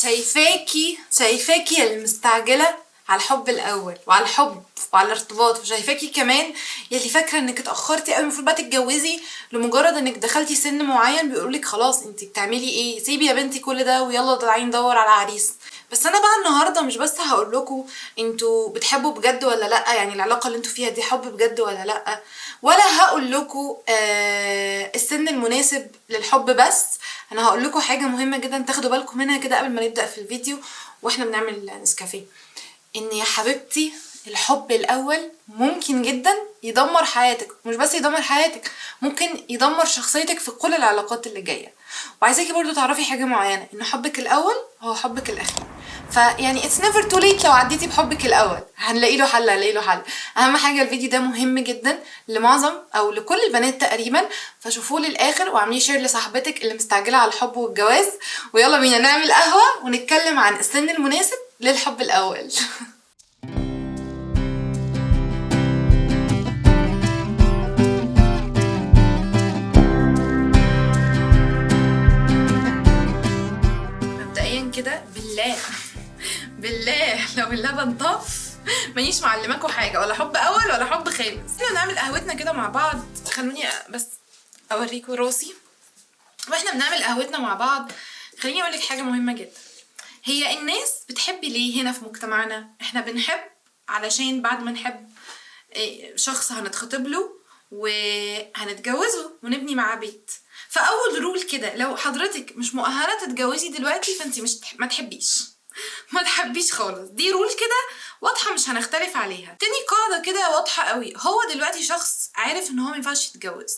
شايفاكي المستعجلة على الحب الأول وعلى الحب وعلى الارتباط، وشايفاكي كمان يلي فاكرة انك اتأخرتي قوي المفروض بقى تتجوزي لمجرد انك دخلتي سن معين بيقولولك خلاص انتي بتعملي ايه، سيبي يا بنتي كل ده ويلا طالعين ندور على عريس. بس انا بقى النهارده مش بس هقولكوا انتوا بتحبوا بجد ولا لا، يعني العلاقه اللي انتوا فيها دي حب بجد ولا لا، ولا هقولكوا السن المناسب للحب. بس انا هقولكوا حاجه مهمه جدا تاخدوا بالكم منها كده قبل ما نبدا في الفيديو واحنا بنعمل نسكافيه، ان يا حبيبتي الحب الاول ممكن جدا يدمر حياتك، مش بس يدمر حياتك، ممكن يدمر شخصيتك في كل العلاقات اللي جايه. وعايزاكي برضو تعرفي حاجه معينه، ان حبك الاول هو حبك الاخير. فيعني it's never too late لو عديتي بحبك الاول هنلاقي له حل، اهم حاجه الفيديو ده مهم جدا لمعظم او لكل البنات تقريبا، فشوفوه للاخر واعمليه شير لصاحبتك اللي مستعجله على الحب والجواز. ويلا بينا نعمل قهوه ونتكلم عن السن المناسب للحب الاول. مبدئيا كده بالله لو اللبن طف مانيش معلماكوا حاجه، ولا حب اول ولا حب خامس. احنا بنعمل قهوتنا كده مع بعض، خلوني بس اوريكوا راسي واحنا بنعمل قهوتنا مع بعض. خليني اقولك حاجه مهمه جدا، هي الناس بتحب ليه هنا في مجتمعنا؟ احنا بنحب علشان بعد ما نحب شخص هنتخطب له وهنتجوزه ونبني معاه بيت. فاول رول كده، لو حضرتك مش مؤهله تتجوزي دلوقتي فانت مش ما تحبيش خالص. دي رول كده واضحه مش هنختلف عليها. تاني قاعده كده واضحه قوي، هو دلوقتي شخص عارف ان هو ما ينفعش يتجوز،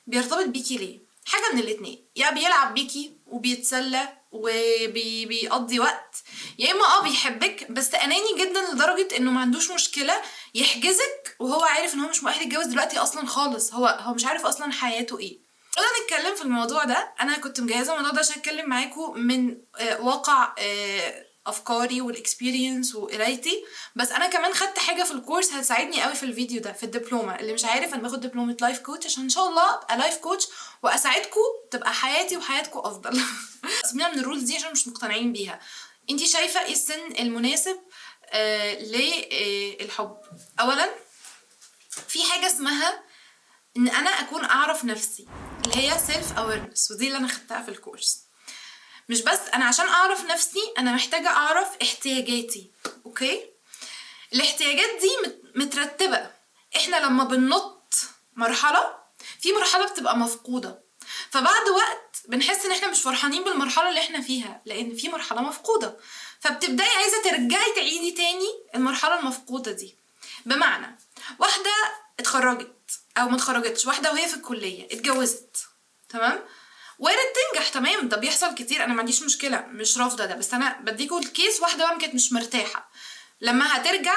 بيرتبط بيكي ليه؟ حاجه من الاتنين، يا بيلعب بيكي وبيتسلى وبيقضي وقت، يا اما بيحبك بس اناني جدا لدرجه انه ما عندوش مشكله يحجزك وهو عارف ان هو مش مؤهل يتجوز دلوقتي اصلا خالص، هو مش عارف اصلا حياته ايه. خلينا نتكلم في الموضوع ده. انا كنت مجهزه الموضوع ده عشان اتكلم معاكم من واقع افكاري والاكسبيرينس وقرايتي، بس انا كمان خدت حاجه في الكورس هتساعدني قوي في الفيديو ده في الدبلومه. اللي مش عارف، انا باخد دبلومه لايف كوتش عشان ان شاء الله ابقى لايف كوتش واساعدكم تبقى حياتي وحياتكم افضل. سيبنا من الرولز دي عشان مش مقتنعين بيها. انتي شايفه ايه السن المناسب للحب؟ اولا في حاجه اسمها ان انا اكون اعرف نفسي، اللي هي سيلف اويرنس، ودي اللي انا خدتها في الكورس. مش بس انا عشان اعرف نفسي، انا محتاجه اعرف احتياجاتي. اوكي، الاحتياجات دي مترتبه. احنا لما بننط مرحله، في مرحله بتبقى مفقوده، فبعد وقت بنحس ان احنا مش فرحانين بالمرحله اللي احنا فيها لان في مرحله مفقوده، فبتبداي عايزه ترجعي تعيدي تاني المرحله المفقوده دي. بمعنى واحده اتخرجت او ما اتخرجتش، واحده وهي في الكليه اتجوزت، تمام، وارد تنجح، تمام، ده بيحصل كتير، انا ما عنديش مشكله، مش رافضه ده، بس انا بديكوا الكيس. واحده بقى كانت مش مرتاحه، لما هترجع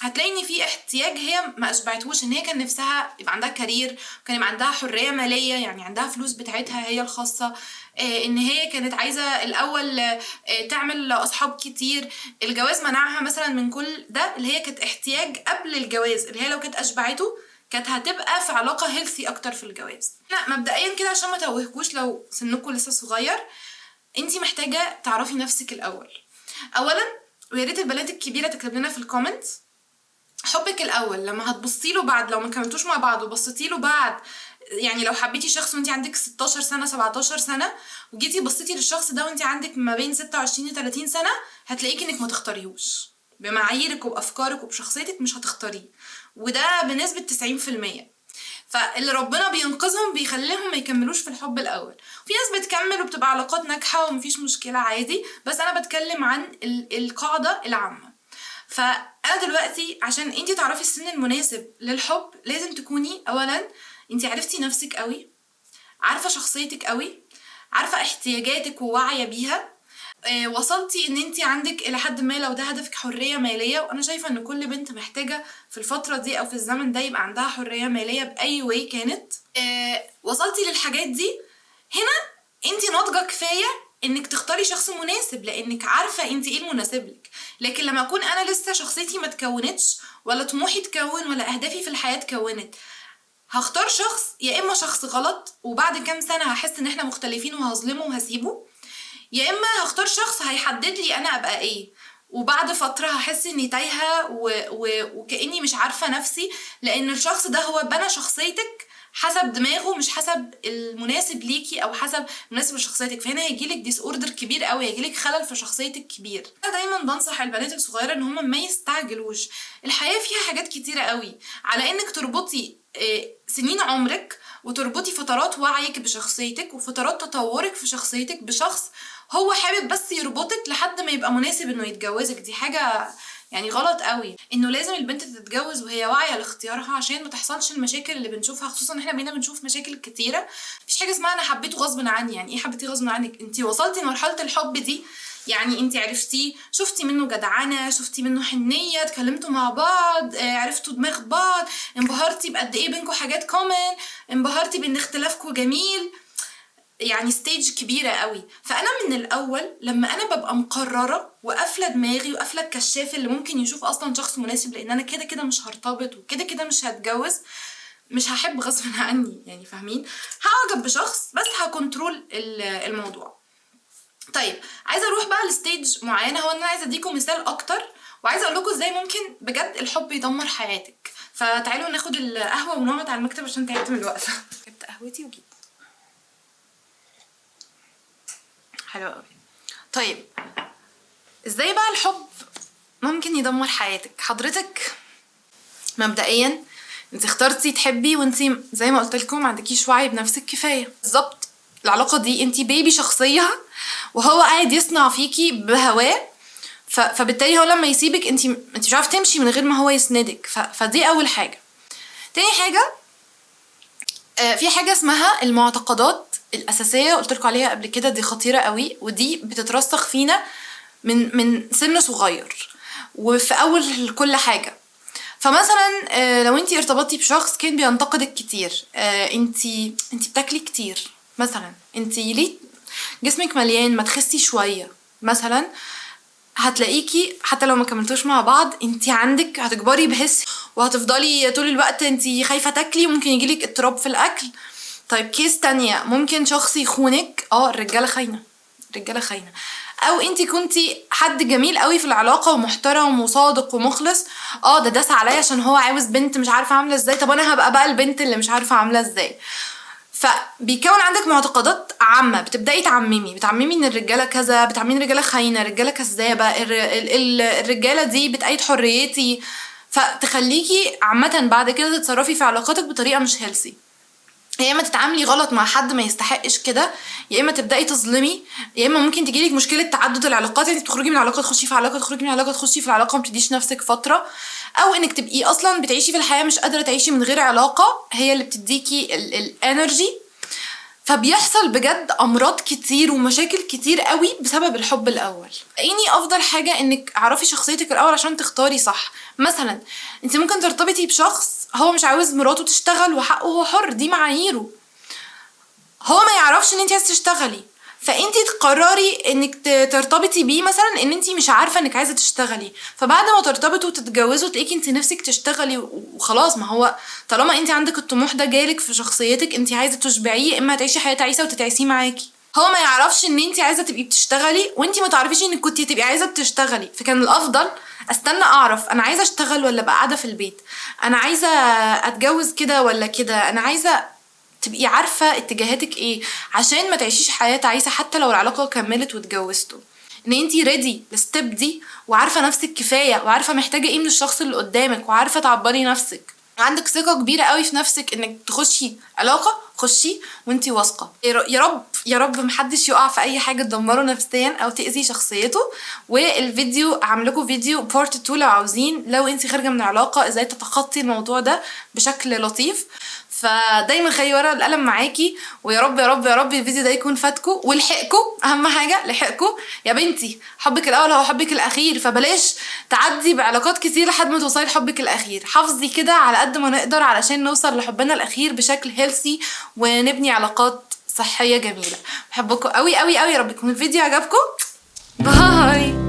هتلاقي ان في احتياج هي ما اشبعتهوش، ان هي كان نفسها يبقى عندها كارير، وكان يبقى عندها حريه ماليه، يعني عندها فلوس بتاعتها هي الخاصه، ان هي كانت عايزه الاول تعمل اصحاب كتير. الجواز منعها مثلا من كل ده، اللي هي كانت احتياج قبل الجواز، اللي هي لو كانت اشبعته كانت هتبقى في علاقه هيلثي اكتر في الجواز. لا، مبدئيا كده عشان ما توهكوش لو سنكم لسه صغير، انتي محتاجه تعرفي نفسك الاول. اولا، ويا ريت البنات الكبيره تكتب لنا في الكومنتس حبك الاول لما هتبصي له بعد، لو ما كملتوش مع بعض وبصيتي له بعد، يعني لو حبيتي شخص وانت عندك 16 سنه 17 سنه وجيتي بصيتي للشخص ده وانت عندك ما بين 26 و 30 سنه، هتلاقيكي انك ما تختاريهوش بمعاييرك وبافكارك وبشخصيتك، مش هتختاريه، وده بنسبه 90%. فاللي ربنا بينقذهم بيخليهم ما يكملوش في الحب الاول. في ناس بتكمل وبتبقى علاقات ناجحه ومفيش مشكله عادي، بس انا بتكلم عن القاعده العامه. فانا دلوقتي عشان انتي تعرفي السن المناسب للحب لازم تكوني اولا انتي عرفتي نفسك قوي، عارفه شخصيتك قوي، عارفه احتياجاتك وواعيه بيها، وصلتي ان انتي عندك الى حد ما، لو ده هدفك، حريه ماليه، وانا شايفه ان كل بنت محتاجه في الفتره دي او في الزمن ده يبقى عندها حريه ماليه باي واي كانت. وصلتي للحاجات دي، هنا انتي ناضجه كفايه انك تختاري شخص مناسب لانك عارفه انت ايه المناسب لك. لكن لما اكون انا لسه شخصيتي ما تكونتش، ولا طموحي تكون، ولا اهدافي في الحياه تكونت، هختار شخص، يا اما شخص غلط وبعد كام سنه هحس ان احنا مختلفين وهظلمه وهسيبه، يا اما هختار شخص هيحدد لي انا ابقى ايه، وبعد فترة هحس اني تايهة وكأني مش عارفة نفسي، لان الشخص ده هو بنى شخصيتك حسب دماغه مش حسب المناسب ليكي او حسب المناسب لشخصيتك. فهنا هيجيلك ديس اوردر كبير قوي، هيجيلك خلل في شخصيتك كبير. انا دايما بنصح البنات الصغيره ان هم ما يستعجلوش. الحياه فيها حاجات كتيره قوي، على انك تربطي سنين عمرك وتربطي فترات وعيك بشخصيتك وفترات تطورك في شخصيتك بشخص هو حابب بس يربطك لحد ما يبقى مناسب انه يتجوزك. دي حاجه يعني غلط قوي، انه لازم البنت تتجوز وهي واعيه لاختيارها عشان ما تحصلش المشاكل اللي بنشوفها، خصوصا ان احنا بقينا بنشوف مشاكل كتيره. مفيش حاجه اسمها انا حبيته غصب عني. يعني ايه حبيتيه غصب عنك؟ انت وصلتي لمرحله الحب دي، يعني انت عرفتيه، شفتي منه جدعنه، شفتي منه حنيه، اتكلمتوا مع بعض، عرفتوا دماغ بعض، انبهرتي بقد ايه بينكم حاجات كومن، انبهرتي بان اختلافكم جميل، يعني ستيج كبيرة قوي. فأنا من الأول لما أنا ببقى مقررة وقافلة دماغي وقافلة الكشاف اللي ممكن يشوف أصلا شخص مناسب، لأن أنا كده كده مش هرتبط وكده كده مش هتجوز، مش هحب غصب عني، يعني فاهمين؟ هعجب بشخص بس هكنترول الموضوع. طيب عايزة أروح بقى لستيج معينة، هو أنا عايزة أديكم مثال أكتر، وعايزة أقول لكم إزاي ممكن بجد الحب يدمر حياتك. فتعالوا ناخد القهوة ونقعد على المكتب عشان تعبت من الوقت. جبت قهوتي وجيت. حلو قوي. طيب ازاي بقى الحب ممكن يدمر حياتك؟ حضرتك مبدئيا انت اخترتي تحبي وانت زي ما قلت لكم ما عندكيش وعي بنفسك كفايه. بالظبط العلاقه دي انت بيبي شخصيه وهو قاعد يصنع فيكي بهواه، فبالتالي هو لما يسيبك انت مش عارفه تمشي من غير ما هو يسندك. فدي اول حاجه. تاني حاجه في حاجه اسمها المعتقدات الاساسيه، قلت لكم عليها قبل كده، دي خطيره قوي ودي بتترسخ فينا من سن صغير وفي اول كل حاجه. فمثلا لو انتي ارتبطتي بشخص كان بينتقدك كتير، انتي بتاكلي كتير مثلا، انتي ليه جسمك مليان ما تخسي شويه مثلا، هتلاقيكي حتى لو ما كملتوش مع بعض انتي عندك هتكبري بحس وهتفضلي طول الوقت انتي خايفه تاكلي وممكن يجيلك اضطراب في الاكل. طيب كيس تانية، ممكن شخص يخونك. الرجاله خاينه، الرجاله خاينه. او انتي كنتي حد جميل قوي في العلاقه ومحترم وصادق ومخلص، ده داس عليا عشان هو عاوز بنت مش عارفه عامله ازاي، طب انا هبقى بقى البنت اللي مش عارفه عامله ازاي. فبيكون عندك معتقدات عامه، بتبداي بتعممي ان الرجاله كذا، بتعممي الرجاله خاينه، الرجاله كذابه، الرجاله دي بتأيد حريتي، فتخليكي عامه بعد كده تتصرفي في علاقاتك بطريقه مش هيلثي. يا اما تتعاملي غلط مع حد ما يستحقش كده، يا اما تبداي تظلمي، يا اما ممكن تجيلك مشكله تعدد العلاقات، يعني تخرجي من علاقه تخشي في علاقه، تخرجي من علاقه تخشي في العلاقه، ما تديش نفسك فتره، او انك تبقي اصلا بتعيشي في الحياه مش قادره تعيشي من غير علاقه هي اللي بتديكي الانرجي. فبيحصل بجد امراض كتير ومشاكل كتير قوي بسبب الحب الاول. افضل حاجه انك اعرفي شخصيتك الاول عشان تختاري صح. مثلا انت ممكن ترتبطي بشخص هو مش عاوز مراته تشتغل وحقه، هو حر، دي معاييره، هو ما يعرفش ان انت عايزه تشتغلي، فانت تقرري انك ترتبطي بيه مثلا ان انت مش عارفه انك عايزه تشتغلي، فبعد ما ترتبطوا وتتجوزوا تلاقيكي انت نفسك تشتغلي وخلاص. ما هو طالما انت عندك الطموح ده جالك في شخصيتك، انت عايزه تشبعيه، اما هتعيشي حياه تعيسه وتتعسيه معاكي. هو ما يعرفش ان انت عايزه تبقي بتشتغلي وانت ما تعرفيش انك كنتي تبقي عايزه بتشتغلي، فكان الافضل استنى اعرف انا عايزه اشتغل ولا ابقى قاعده في البيت، انا عايزه اتجوز كده ولا كده، انا عايزه تبقي عارفه اتجاهاتك ايه عشان ما تعيشيش حياه تعيسه حتى لو العلاقه كملت واتجوزتوا. ان انتي ريدي للستيب دي وعارفه نفسك كفايه وعارفه محتاجه ايه من الشخص اللي قدامك وعارفه تعبري نفسك، عندك ثقه كبيره قوي في نفسك انك تخشي علاقه، خشي وانتي واثقه. يا رب يا رب محدش يقع في اي حاجه تدمره نفسيا او تاذي شخصيته. والفيديو عاملكوا فيديو بارت 2 لو عاوزين، لو انتي خارجه من علاقه ازاي تتخطي الموضوع ده بشكل لطيف. فدايما خلي ورقه القلم معاكي، ويا رب يا رب يا رب الفيديو ده يكون فاتكم ولحقكم. اهم حاجه لحقكم يا بنتي، حبك الاول هو حبك الاخير، فبلاش تعدي بعلاقات كتير لحد ما توصلي لحبك الاخير. حافظي كده على قد ما نقدر علشان نوصل لحبنا الاخير بشكل هيلثي ونبني علاقات صحيه جميله. بحبكم قوي قوي قوي، يا رب يكون الفيديو عجبكم. باي.